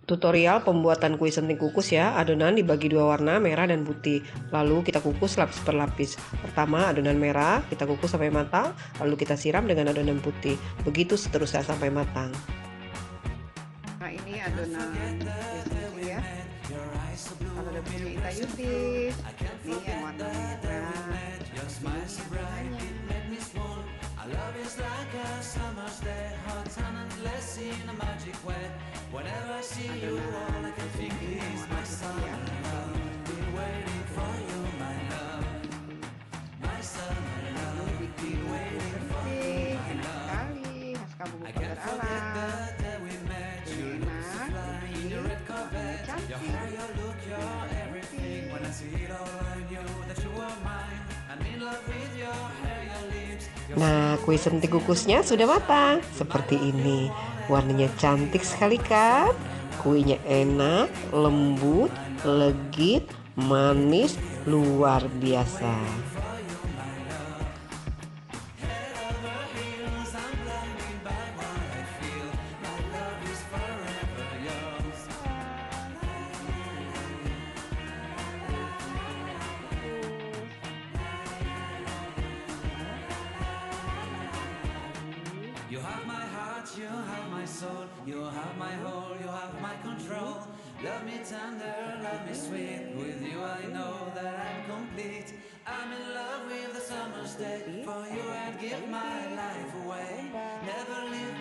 Tutorial pembuatan kue senting kukus ya. Adonan dibagi dua warna, merah dan putih. Lalu kita kukus lapis per lapis. Pertama adonan merah kita kukus sampai matang, lalu kita siram dengan adonan putih. Begitu seterusnya sampai matang. Nah, ini adonan kue senting ya. Kalau udah punya Ita Yutis, nih yang warna merah, ini adonannya. Adonan kue senting yang warna putih ya. Ini bikin kue senting enak sekali, khas Kampung Pagar Alam. Kuenya enak, gurih, warnanya cantik. Nah, kue senting kukusnya sudah matang. Seperti ini. Warnanya cantik sekali kan? Kuenya enak, lembut, legit, manis, luar biasa. Kue senting kukus. Jadi, You have my heart, you have my soul, you have my whole, you have my control. Love me tender, love me sweet. With you I know that I'm complete. I'm in love with the summer's day. For you I'd give my life away. Never leave